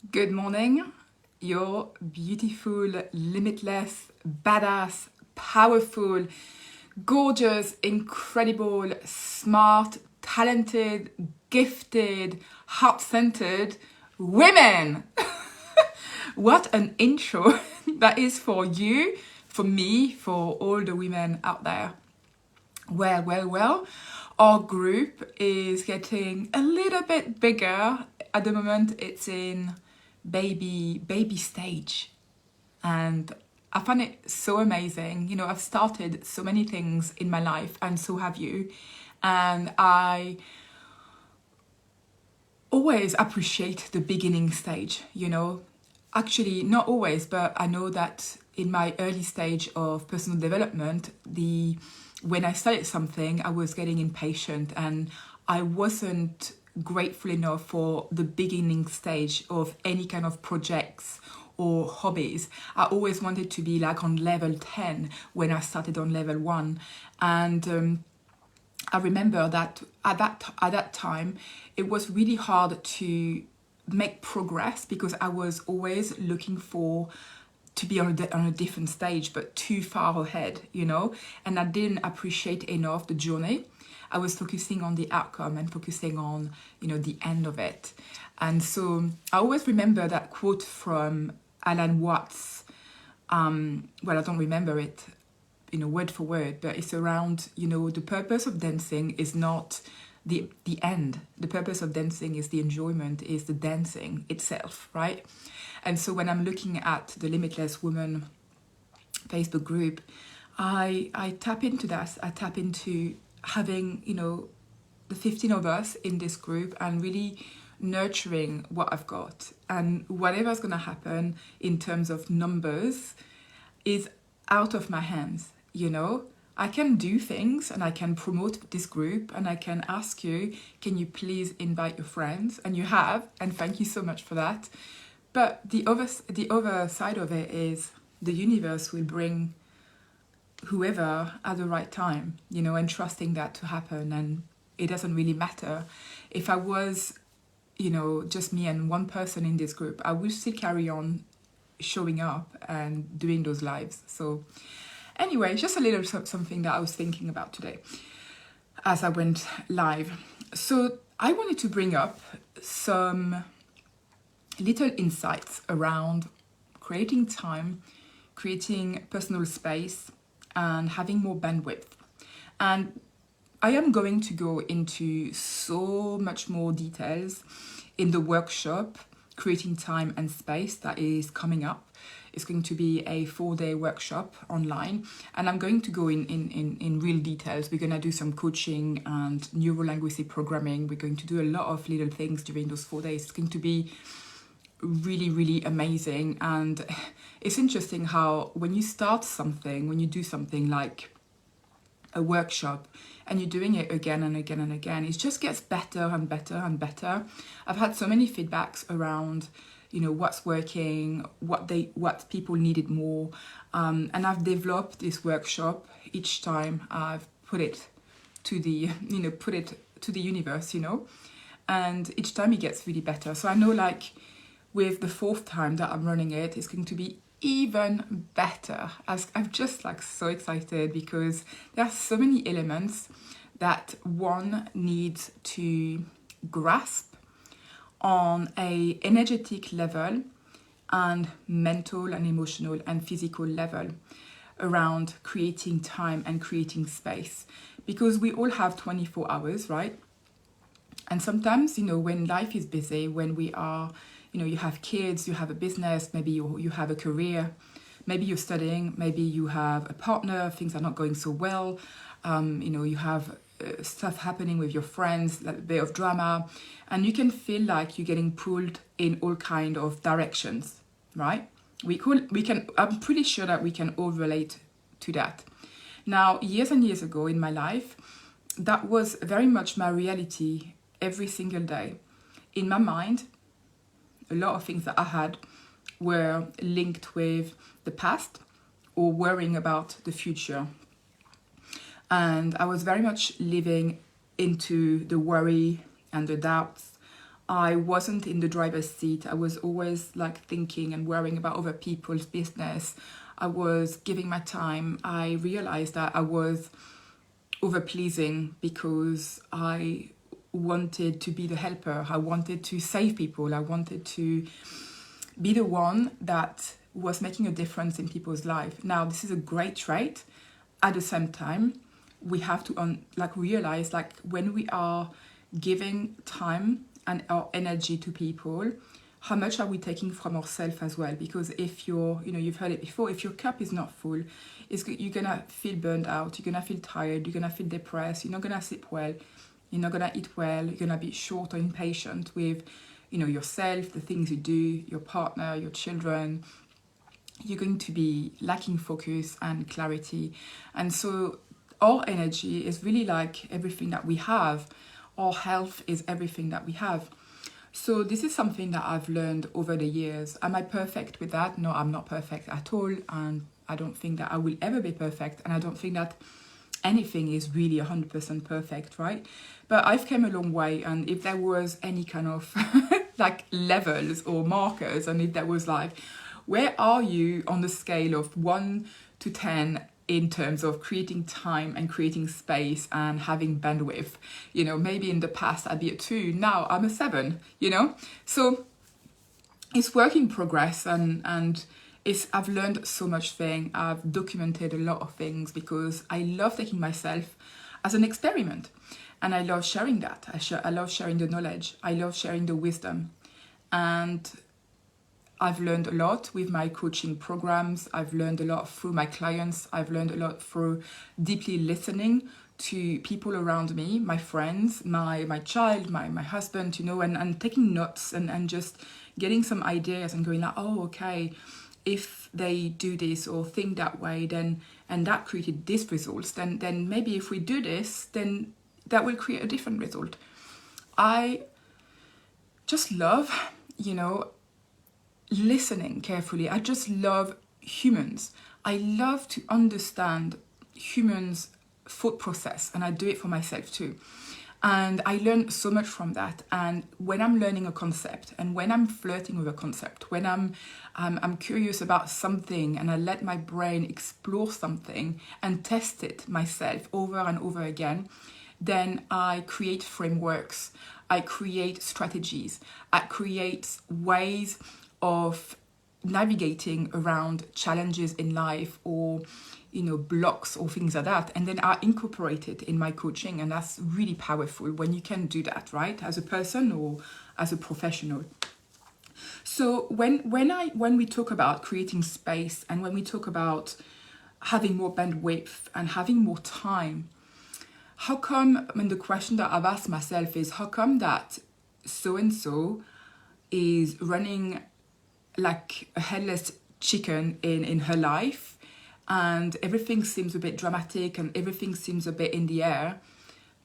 Good morning, you're beautiful, limitless, badass, powerful, gorgeous, incredible, smart, talented, gifted, heart-centered women. What an intro that is for you, for me, for all the women out there. Well, our group is getting a little bit bigger. At the moment, it's in baby stage. And I find it so amazing. You know, I've started so many things in my life, and so have you. And I always appreciate the beginning stage, you know. Actually, not always, but I know that in my early stage of personal development, when I started something, I was getting impatient and I wasn't grateful enough for the beginning stage of any kind of projects or hobbies. I always wanted to be like on level 10 when I started on level 1. And I remember that at that time, it was really hard to make progress because I was always looking to be on a different stage, but too far ahead, you know, and I didn't appreciate enough the journey. I was focusing on the outcome and focusing on, you know, the end of it. And so I always remember that quote from Alan Watts. Well, I don't remember it, you know, word for word, but it's around, you know, the purpose of dancing is not the end. The purpose of dancing is the enjoyment, is the dancing itself, right? And so when I'm looking at the Limitless Woman Facebook group, I tap into that. I tap into having, you know, the 15 of us in this group and really nurturing what I've got. And whatever's going to happen in terms of numbers is out of my hands, you know. I can do things and I can promote this group and I can ask you, can you please invite your friends? And you have, and thank you so much for that. But the other side of it is the universe will bring whoever at the right time, you know, and trusting that to happen. And it doesn't really matter. If I was, you know, just me and one person in this group, I would still carry on showing up and doing those lives. So anyway, just a little something that I was thinking about today as I went live. So I wanted to bring up some little insights around creating time, creating personal space, and having more bandwidth. And I am going to go into so much more details in the workshop, Creating Time and Space, that is coming up. It's going to be a 4-day workshop online, and I'm going to go in real details. We're going to do some coaching and neuro-linguistic programming. We're going to do a lot of little things during those 4 days. It's going to be really amazing. And it's interesting how when you start something, when you do something like a workshop and you're doing it again and again and again, it just gets better and better and better. I've had so many feedbacks around, you know, what's working, what people needed more, and I've developed this workshop each time I've put it to the universe, you know, and each time it gets really better. So I know, like, with the 4th time that I'm running it, it's going to be even better. I'm just like so excited because there are so many elements that one needs to grasp on a energetic level and mental and emotional and physical level around creating time and creating space, because we all have 24 hours, right? And sometimes, you know, when life is busy, when we are, you know, you have kids, you have a business, maybe you have a career, maybe you're studying, maybe you have a partner, things are not going so well, you know, you have stuff happening with your friends, like a bit of drama, and you can feel like you're getting pulled in all kind of directions, right? I'm pretty sure that we can all relate to that. Now, years and years ago in my life, that was very much my reality every single day. In my mind, a lot of things that I had were linked with the past or worrying about the future. And I was very much living into the worry and the doubts I wasn't in the driver's seat. I was always like thinking and worrying about other people's business. I was giving my time. I realized that I was over pleasing because I wanted to be the helper. I wanted to save people. I wanted to be the one that was making a difference in people's life. Now, this is a great trait. At the same time, we have to realize, like, when we are giving time and our energy to people, how much are we taking from ourselves as well? Because if you're, you've heard it before, if your cup is not full, you're gonna feel burned out, you're gonna feel tired, you're gonna feel depressed, you're not gonna sleep well, you're not gonna eat well, you're gonna be short or impatient with, yourself, the things you do, your partner, your children. You're going to be lacking focus and clarity. And so our energy is really like everything that we have. Our health is everything that we have. So this is something that I've learned over the years. Am I perfect with that? No, I'm not perfect at all. And I don't think that I will ever be perfect. And I don't think that anything is really 100% perfect, right? But I've come a long way. And if there was any kind of like levels or markers, and if there was like, where are you on the scale of 1 to 10 in terms of creating time and creating space and having bandwidth? Maybe in the past I'd be a 2, now I'm a 7, So it's work in progress, and I've learned so much thing. I've documented a lot of things because I love taking myself as an experiment, and I love sharing that. I love sharing the knowledge. I love sharing the wisdom, and I've learned a lot with my coaching programs. I've learned a lot through my clients. I've learned a lot through deeply listening to people around me, my friends, my child, my husband, and taking notes and just getting some ideas and going like, oh, okay, if they do this or think that way, then, and that created this results, then maybe if we do this, then that will create a different result. I just love, listening carefully. I just love humans. I love to understand humans' thought process, and I do it for myself too. And I learn so much from that. And when I'm learning a concept, and when I'm flirting with a concept, when I'm curious about something, and I let my brain explore something and test it myself over and over again, then I create frameworks, I create strategies, I create ways of navigating around challenges in life, or blocks or things like that, and then I incorporate it in my coaching. And that's really powerful when you can do that, right, as a person or as a professional. So when we talk about creating space, and when we talk about having more bandwidth and having more time, how come, the question that I've asked myself is, how come that so and so is running like a headless chicken in her life, and everything seems a bit dramatic and everything seems a bit in the air,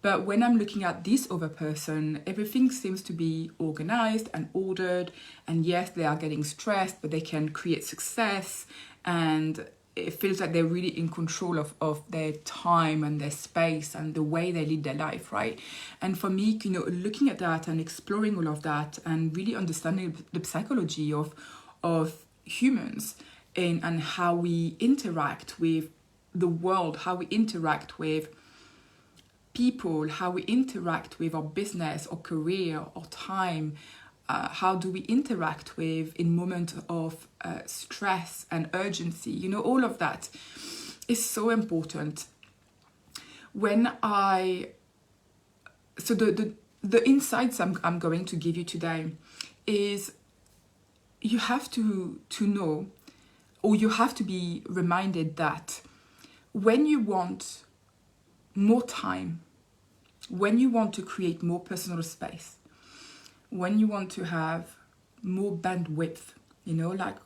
but when I'm looking at this other person, everything seems to be organized and ordered, and yes, they are getting stressed, but they can create success, and it feels like they're really in control of their time and their space and the way they lead their life, right? And for me, looking at that and exploring all of that and really understanding the psychology of humans and how we interact with the world, how we interact with people, how we interact with our business or career or time, how do we interact with in moments of stress and urgency, all of that is so important. So the insights I'm going to give you today is, you have to know, or you have to be reminded that when you want more time, when you want to create more personal space, when you want to have more bandwidth, like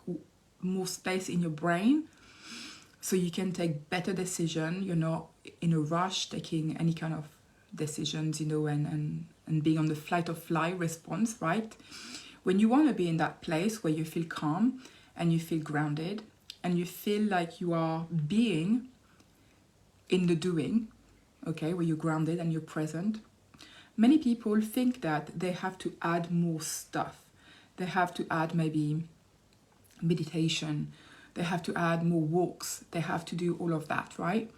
more space in your brain, so you can take better decisions, you're not in a rush taking any kind of decisions, and being on the fight or flight response, right? When you want to be in that place where you feel calm and you feel grounded and you feel like you are being in the doing, okay, where you're grounded and you're present, many people think that they have to add more stuff. They have to add maybe meditation, they have to add more walks, they have to do all of that, right?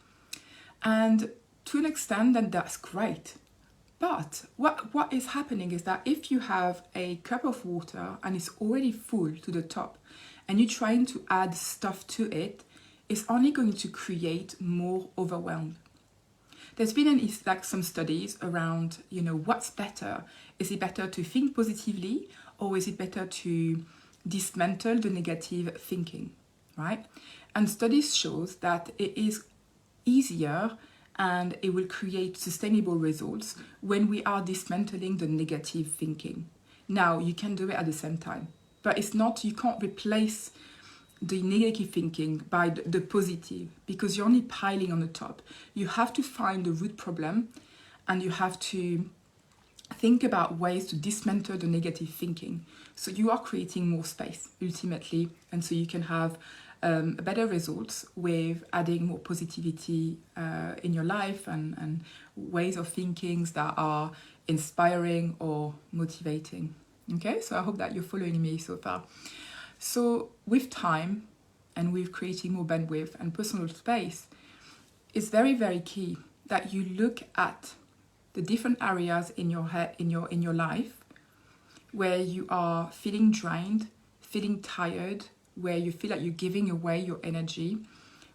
And to an extent, then that's great. But what is happening is that if you have a cup of water and it's already full to the top, and you're trying to add stuff to it, it's only going to create more overwhelm. There's been some studies around, what's better? Is it better to think positively, or is it better to dismantle the negative thinking, right? And studies shows that it is easier and it will create sustainable results when we are dismantling the negative thinking. Now, you can do it at the same time, but you can't replace the negative thinking by the positive, because you're only piling on the top. You have to find the root problem, and you have to think about ways to dismantle the negative thinking. So you are creating more space ultimately, and so you can have better results with adding more positivity in your life, and ways of thinking that are inspiring or motivating. Okay, so I hope that you're following me so far. So with time and with creating more bandwidth and personal space, it's very, very key that you look at the different areas in your head, in your life, where you are feeling drained, feeling tired, where you feel like you're giving away your energy,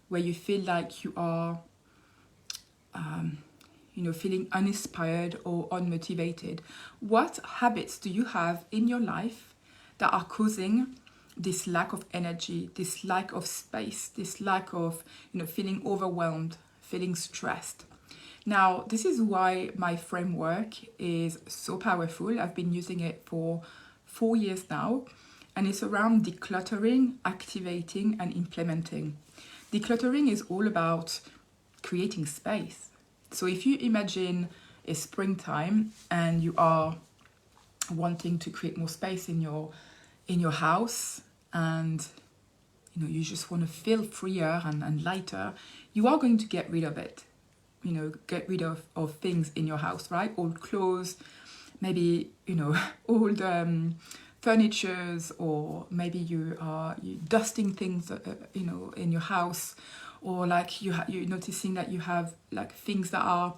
where you feel like you are feeling uninspired or unmotivated. What habits do you have in your life that are causing this lack of energy, this lack of space, this lack of, feeling overwhelmed, feeling stressed? Now, this is why my framework is so powerful. I've been using it for 4 years now, and it's around decluttering, activating, and implementing. Decluttering is all about creating space. So if you imagine it's springtime and you are wanting to create more space in your house, and you just want to feel freer and lighter, you are going to get rid of it. Get rid of things in your house, right? Old clothes, maybe old furnitures, or maybe you dusting things in your house, or like you're noticing that you have like things that are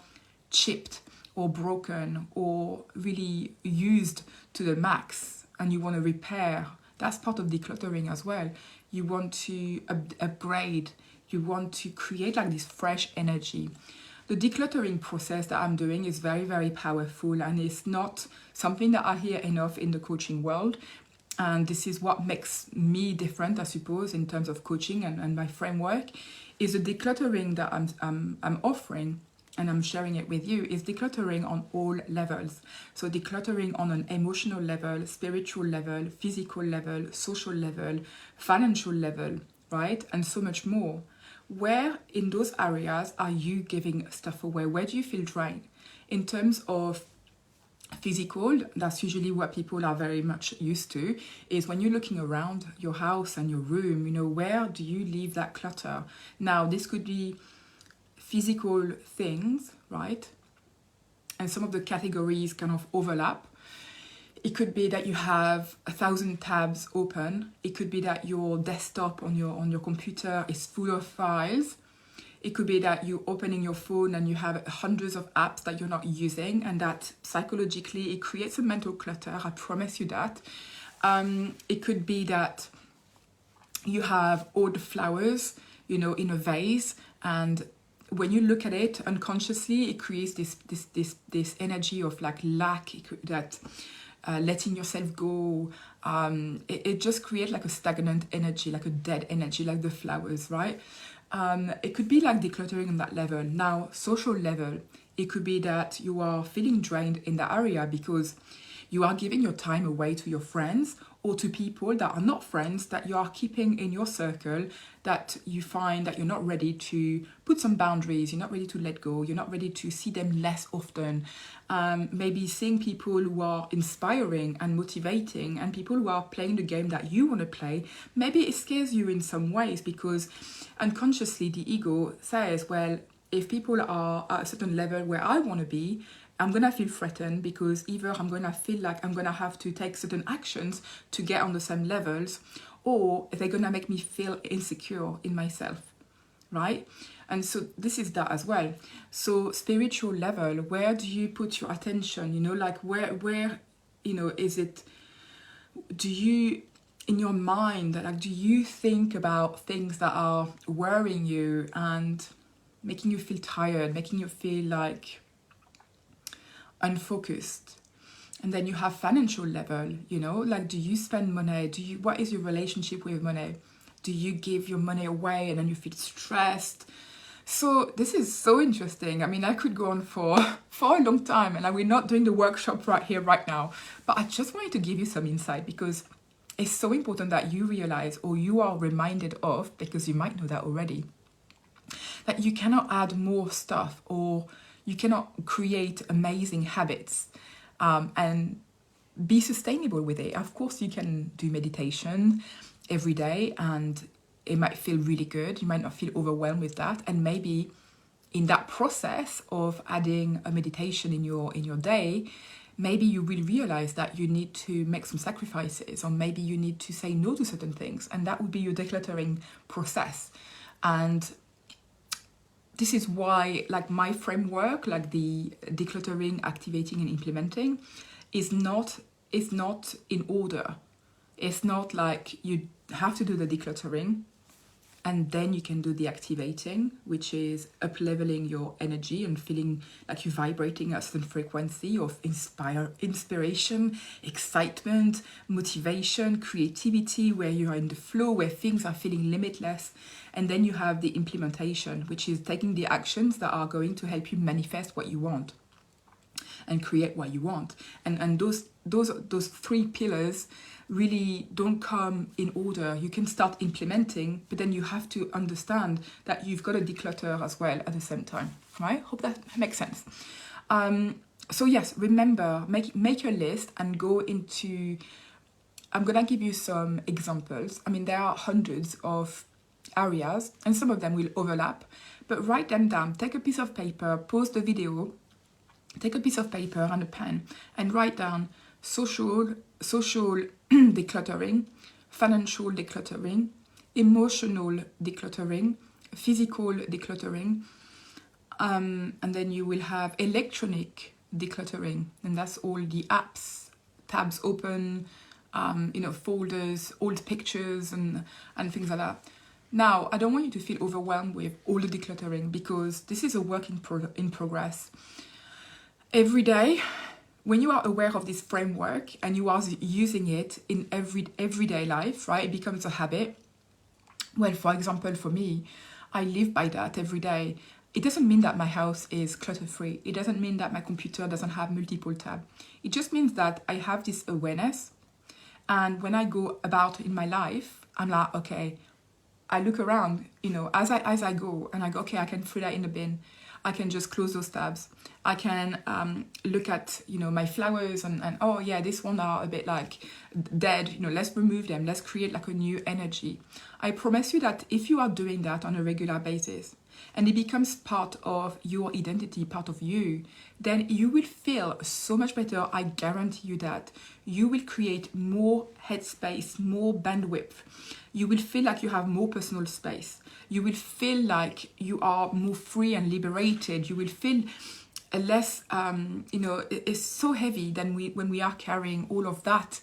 chipped or broken or really used to the max, and you want to repair. That's part of decluttering as well. You want to upgrade, you want to create like this fresh energy. The decluttering process that I'm doing is very, very powerful, and it's not something that I hear enough in the coaching world. And this is what makes me different, I suppose, in terms of coaching and my framework, is the decluttering that I'm offering, and I'm sharing it with you, is decluttering on all levels. So decluttering on an emotional level, spiritual level, physical level, social level, financial level, right? And so much more. Where in those areas are you giving stuff away? Where do you feel drained? In terms of physical, that's usually what people are very much used to, is when you're looking around your house and your room, where do you leave that clutter? Now, this could be physical things, right? And some of the categories kind of overlap. It could be that you have 1,000 tabs open. It could be that your desktop on your computer is full of files. It could be that you're opening your phone and you have hundreds of apps that you're not using, and that psychologically it creates a mental clutter. I promise you that. It could be that you have all the flowers, in a vase, and when you look at it unconsciously, it creates this energy of like lack, that letting yourself go. It just creates like a stagnant energy, like a dead energy, like the flowers, right? It could be like decluttering on that level. Now, social level, it could be that you are feeling drained in that area because you are giving your time away to your friends, or to people that are not friends, that you are keeping in your circle, that you find that you're not ready to put some boundaries, you're not ready to let go, you're not ready to see them less often. Maybe seeing people who are inspiring and motivating, and people who are playing the game that you want to play, maybe it scares you in some ways, because unconsciously the ego says, well, if people are at a certain level where I want to be, I'm gonna feel threatened because either I'm gonna feel like I'm gonna have to take certain actions to get on the same levels, or they're gonna make me feel insecure in myself, right? And so this is that as well. So spiritual level, where do you put your attention? You know, like where you know, is it, do you, in your mind, like, do you think about things that are worrying you and making you feel tired, making you feel like unfocused? And then you have financial level, you know, like, do you spend money? What is your relationship with money? Do you give your money away and then you feel stressed? So this is so interesting. I mean, I could go on for for a long time, and we're not doing the workshop right here, right now. But I just wanted to give you some insight, because it's so important that you realize, or you are reminded of, because you might know that already, that you cannot add more stuff, or you cannot create amazing habits and be sustainable with it. Of course, you can do meditation every day and it might feel really good. You might not feel overwhelmed with that. And maybe in that process of adding a meditation in your day, maybe you will realize that you need to make some sacrifices, or maybe you need to say no to certain things. And that would be your decluttering process. And this is why, like, my framework, like the decluttering, activating and implementing, is not in order. It's not like you have to do the decluttering and then you can do the activating, which is up-leveling your energy and feeling like you're vibrating at a certain frequency of inspiration, excitement, motivation, creativity, where you are in the flow, where things are feeling limitless. And then you have the implementation, which is taking the actions that are going to help you manifest what you want and create what you want. And those three pillars really don't come in order. You can start implementing, but then you have to understand that you've got to declutter as well at the same time, right? Hope that makes sense. So yes, remember, make your list and go into, I'm gonna give you some examples. I mean, there are hundreds of areas and some of them will overlap, but write them down. Take a piece of paper, pause the video, take a piece of paper and a pen and write down social decluttering, financial decluttering, emotional decluttering, physical decluttering, and then you will have electronic decluttering, and that's all the apps, tabs open, folders, old pictures and things like that. Now, I don't want you to feel overwhelmed with all the decluttering, because this is a work in progress. Every day, when you are aware of this framework and you are using it in everyday life, right, it becomes a habit. Well, for example, for me, I live by that every day. It doesn't mean that my house is clutter-free. It doesn't mean that my computer doesn't have multiple tabs. It just means that I have this awareness. And when I go about in my life, I'm like, okay, I look around, as I go, and I go, okay, I can throw that in the bin. I can just close those tabs. I can look at, my flowers and oh yeah, this one are a bit like dead, let's remove them. Let's create like a new energy. I promise you that if you are doing that on a regular basis and it becomes part of your identity, part of you, then you will feel so much better. I guarantee you that. You will create more headspace, more bandwidth. You will feel like you have more personal space. You will feel like you are more free and liberated. You will feel less, it's so heavy when we are carrying all of that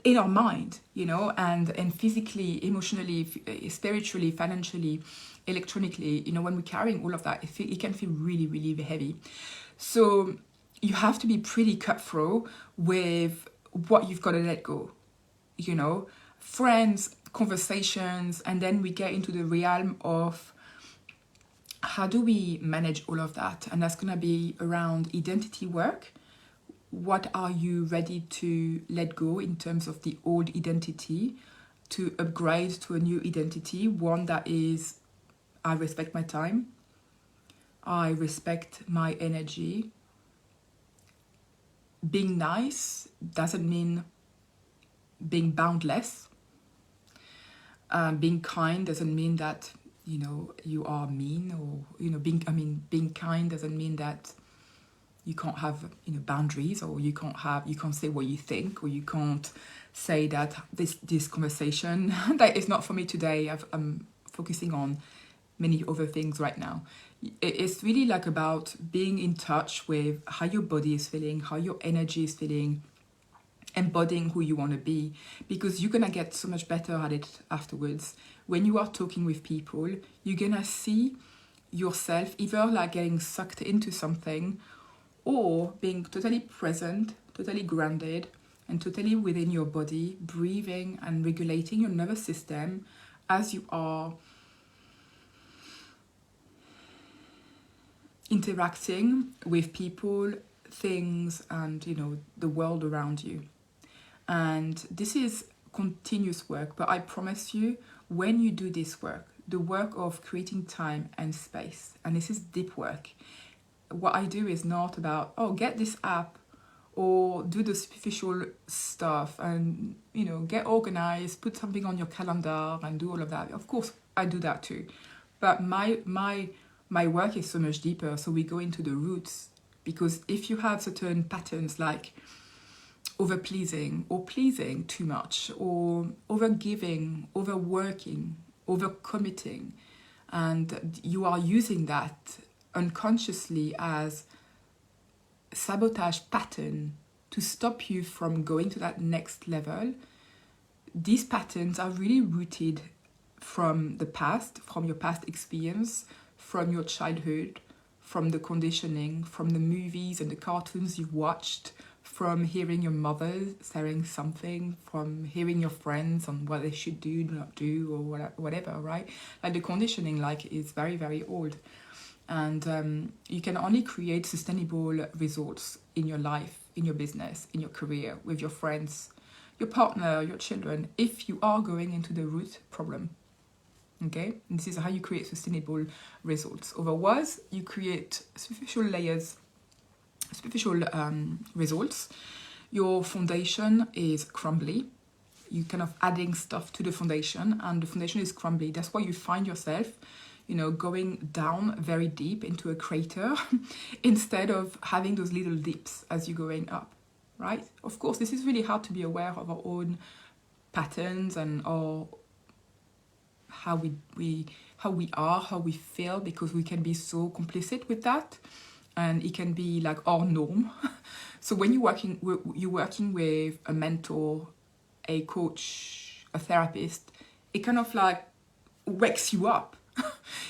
in our mind, and physically, emotionally, spiritually, financially, electronically, when we're carrying all of that, it can feel really, really heavy. So you have to be pretty cutthroat with what you've got to let go, friends, conversations, and then we get into the realm of how do we manage all of that? And that's going to be around identity work. What are you ready to let go in terms of the old identity to upgrade to a new identity? One that is, I respect my time. I respect my energy. Being nice doesn't mean being boundless. Being kind doesn't mean that, you are mean, or, being kind doesn't mean that you can't have, boundaries, or you can't say what you think, or you can't say that this conversation that is not for me today. I'm focusing on many other things right now. It's really like about being in touch with how your body is feeling, how your energy is feeling, embodying who you want to be, because you're gonna get so much better at it afterwards. When you are talking with people, you're gonna see yourself either like getting sucked into something, or being totally present, totally grounded, and totally within your body, breathing and regulating your nervous system as you are interacting with people, things, and the world around you. And this is continuous work, but I promise you, when you do this work, the work of creating time and space, and this is deep work, what I do is not about, get this app or do the superficial stuff and, get organized, put something on your calendar and do all of that. Of course, I do that too. But my work is so much deeper. So we go into the roots, because if you have certain patterns like over-pleasing or pleasing too much, or over-giving, overworking, over-committing, and you are using that unconsciously as sabotage pattern to stop you from going to that next level, these patterns are really rooted from the past, from your past experience, from your childhood, from the conditioning, from the movies and the cartoons you've watched, from hearing your mother saying something, from hearing your friends on what they should do, not do, or whatever, right? Like the conditioning is very, very old. And you can only create sustainable results in your life, in your business, in your career, with your friends, your partner, your children, if you are going into the root problem. Okay? And this is how you create sustainable results. Otherwise, you create superficial layers, superficial results. Your foundation is crumbly. You're kind of adding stuff to the foundation, and the foundation is crumbly. That's why you find yourself going down very deep into a crater instead of having those little dips as you're going up, right? Of course, this is really hard to be aware of our own patterns and how we feel, because we can be so complicit with that, and it can be like our norm. So when you're working with a mentor, a coach, a therapist, it kind of like wakes you up.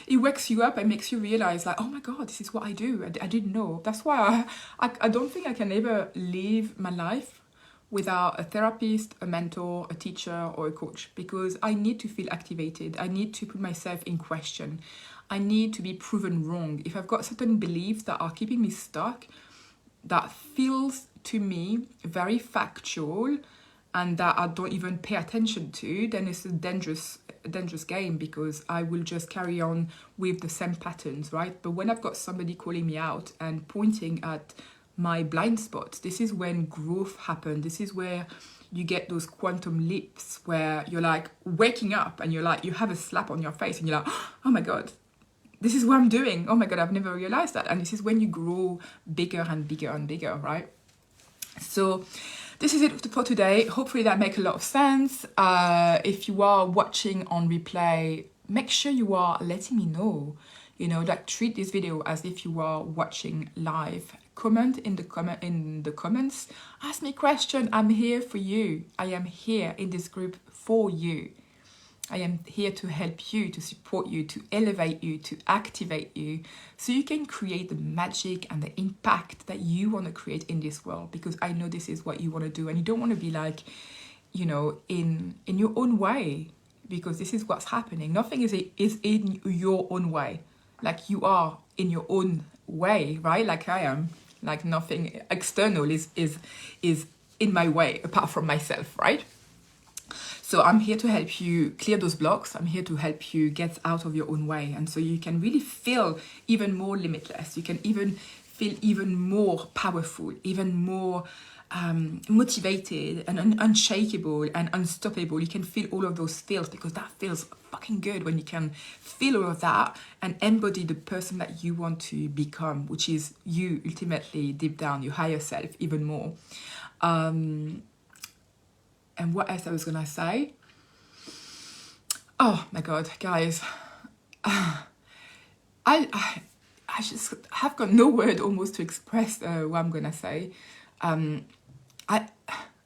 It wakes you up and makes you realize like, oh my God, this is what I do. I didn't know. That's why I don't think I can ever live my life without a therapist, a mentor, a teacher, or a coach, because I need to feel activated. I need to put myself in question. I need to be proven wrong. If I've got certain beliefs that are keeping me stuck, that feels to me very factual, and that I don't even pay attention to, then it's a dangerous game, because I will just carry on with the same patterns, right? But when I've got somebody calling me out and pointing at my blind spots, this is when growth happens. This is where you get those quantum leaps, where you're like waking up and you're like, you have a slap on your face and you're like, oh my God, this is what I'm doing. Oh my God, I've never realized that. And this is when you grow bigger and bigger and bigger, right? So this is it for today. Hopefully that makes a lot of sense. If you are watching on replay, make sure you are letting me know. Like treat this video as if you are watching live. Comment in the comments. Ask me a question. I'm here for you. I am here in this group for you. I am here to help you, to support you, to elevate you, to activate you, so you can create the magic and the impact that you want to create in this world, because I know this is what you want to do, and you don't want to be like, in your own way, because this is what's happening. Nothing is in your own way. Like you are in your own way, right? Like I am. Like nothing external is in my way apart from myself, right? So I'm here to help you clear those blocks. I'm here to help you get out of your own way. And so you can really feel even more limitless. You can even feel even more powerful, even more motivated and unshakable and unstoppable. You can feel all of those feels, because that feels fucking good when you can feel all of that and embody the person that you want to become, which is you ultimately, deep down, your higher self even more. And what else I was gonna say? Oh my god, guys, I just have got no word almost to express what I'm gonna say. I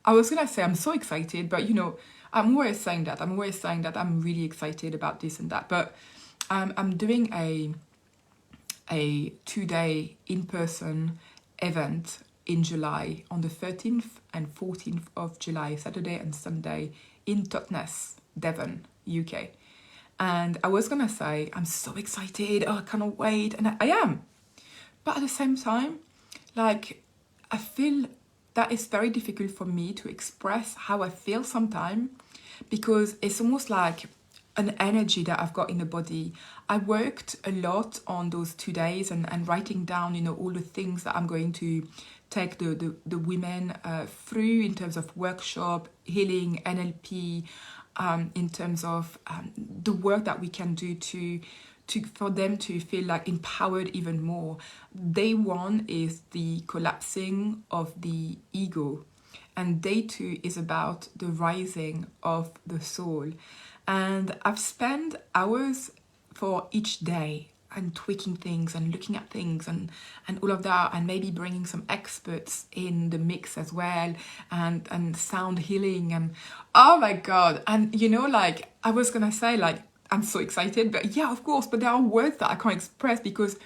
was gonna say I'm so excited, but you know, I'm always saying that I'm really excited about this and that. But I'm doing a 2-day in-person event in July on the 13th and 14th of July, Saturday and Sunday, in Totnes, Devon, UK. And I was gonna say I'm so excited. Oh, I cannot wait, and I am. But at the same time, like, I feel that it's very difficult for me to express how I feel sometimes, because it's almost like an energy that I've got in the body. I worked a lot on those 2 days and writing down, you know, all the things that I'm going to take the women through in terms of workshop, healing, NLP, in terms of the work that we can do to for them to feel like empowered even more. Day one is the collapsing of the ego, and day two is about the rising of the soul. And I've spent hours for each day and tweaking things and looking at things and all of that, and maybe bringing some experts in the mix as well, and sound healing, and oh my god. And you know, like, I was gonna say, like, I'm so excited, but yeah, of course, but there are words that I can't express, because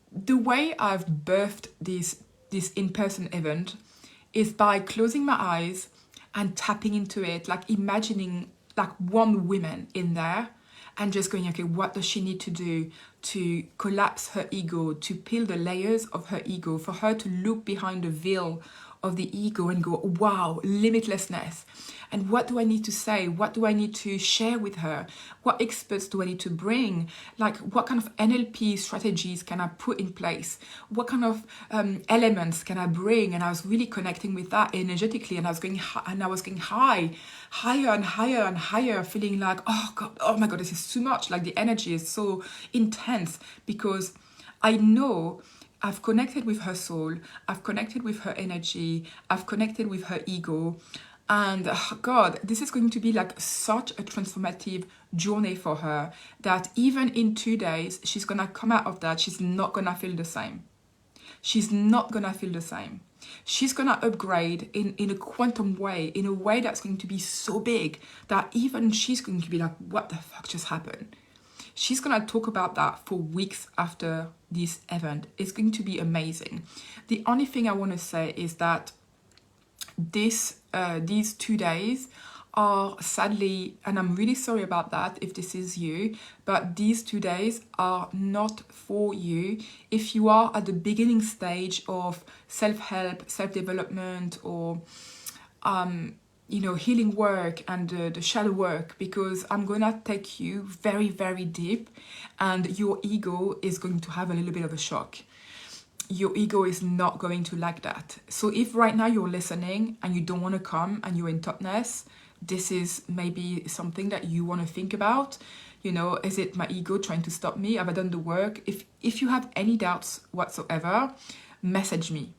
the way I've birthed this in-person event is by closing my eyes and tapping into it, like imagining like one woman in there and just going, okay, what does she need to do to collapse her ego, to peel the layers of her ego, for her to look behind the veil of the ego and go, wow, limitlessness. And what do I need to say? What do I need to share with her? What experts do I need to bring? Like, what kind of NLP strategies can I put in place? What kind of elements can I bring? And I was really connecting with that energetically, and I was going higher and higher and higher, feeling like, oh god, oh my god, this is too much. Like, the energy is so intense, because I know I've connected with her soul, I've connected with her energy, I've connected with her ego. And oh god, this is going to be like such a transformative journey for her, that even in 2 days, she's gonna come out of that, she's not gonna feel the same. She's not gonna feel the same. She's gonna upgrade in a quantum way, in a way that's going to be so big that even she's going to be like, what the fuck just happened? She's gonna talk about that for weeks after this event. It's going to be amazing. The only thing I want to say is that these 2 days are sadly, and I'm really sorry about that if this is you, but these 2 days are not for you if you are at the beginning stage of self-help, self-development, or you know, healing work and the shadow work, because I'm gonna take you very, very deep, and your ego is going to have a little bit of a shock. Your ego is not going to like that. So if right now you're listening and you don't want to come and you're in Totnes, this is maybe something that you want to think about. You know, is it my ego trying to stop me? Have I done the work? If you have any doubts whatsoever, message me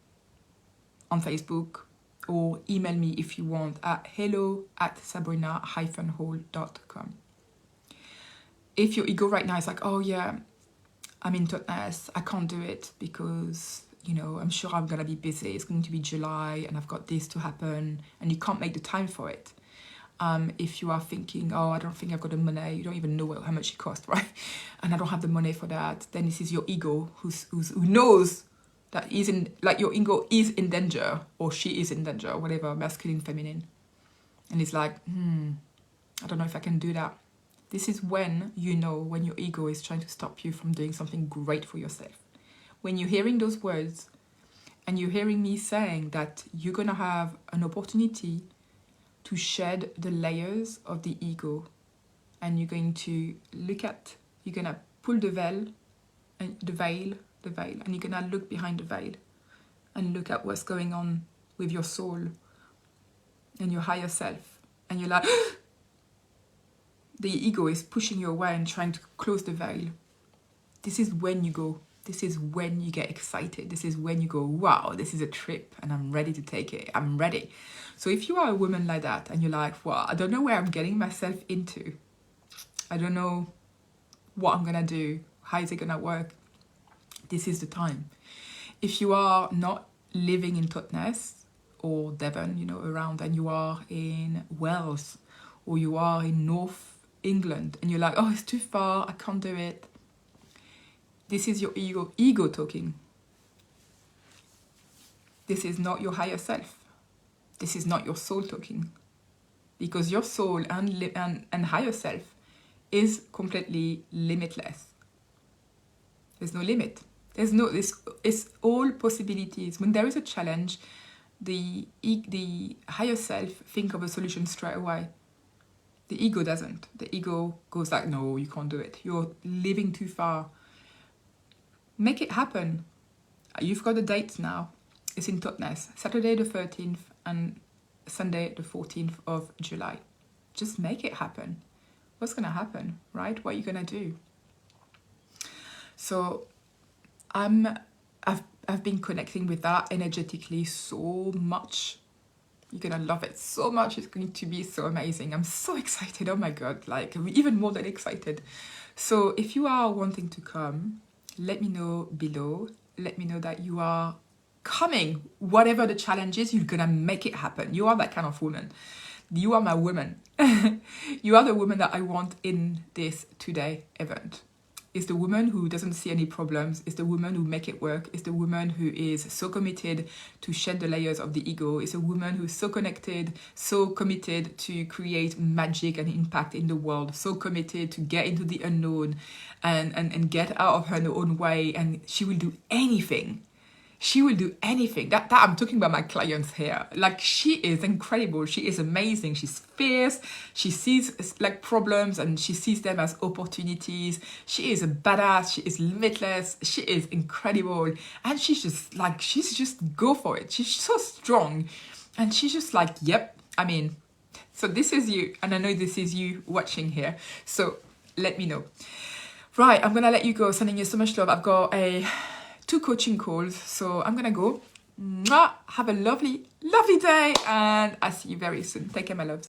on Facebook or email me if you want at hello@sabrina-hall.com. If your ego right now is like, oh yeah, I'm in Totnes, I can't do it because, you know, I'm sure I'm gonna be busy, it's going to be July and I've got this to happen, and you can't make the time for it. If you are thinking, oh, I don't think I've got the money, you don't even know how much it costs, right? And I don't have the money for that, then this is your ego who knows that he's in, like, your ego is in danger, or she is in danger, whatever, masculine, feminine. And it's like, I don't know if I can do that. This is when you know when your ego is trying to stop you from doing something great for yourself. When you're hearing those words and you're hearing me saying that you're going to have an opportunity to shed the layers of the ego, and you're going to you're going to pull the veil, and and you're going to look behind the veil and look at what's going on with your soul and your higher self, and you're like, the ego is pushing you away and trying to close the veil. This is when you go. This is when you get excited. This is when you go, wow, this is a trip and I'm ready to take it. I'm ready. So if you are a woman like that and you're like, well, I don't know where I'm getting myself into. I don't know what I'm going to do. How is it going to work? This is the time. If you are not living in Totnes or Devon, you know, around, and you are in Wales or you are in North England and you're like, oh, it's too far, I can't do it. This is your ego talking. This is not your higher self. This is not your soul talking. Because your soul and higher self is completely limitless. There's no limit. It's all possibilities. When there is a challenge, the higher self think of a solution straight away. The ego doesn't. The ego goes like, no, you can't do it. You're living too far. Make it happen. You've got the dates now. It's in Totnes, Saturday the 13th and Sunday the 14th of July. Just make it happen. What's going to happen, right? What are you going to do? So I've been connecting with that energetically so much. You're going to love it so much. It's going to be so amazing. I'm so excited. Oh my God, like even more than excited. So if you are wanting to come, let me know below. Let me know that you are coming. Whatever the challenge is, you're going to make it happen. You are that kind of woman. You are my woman. You are the woman that I want in this today event. It's the woman who doesn't see any problems. It's the woman who make it work. It's the woman who is so committed to shed the layers of the ego. It's a woman who's so connected, so committed to create magic and impact in the world, so committed to get into the unknown and get out of her own way. And she will do anything. She will do anything. That I'm talking about my clients here. Like, she is incredible. She is amazing. She's fierce. She sees like problems and she sees them as opportunities. She is a badass. She is limitless. She is incredible. And she's just go for it. She's so strong. And she's just like, yep, I'm in. So this is you. And I know this is you watching here. So let me know. Right, I'm going to let you go. Sending you so much love. I've got 2 coaching calls, so I'm gonna go. Mwah! Have a lovely, lovely day, and I'll see you very soon. Take care, my loves.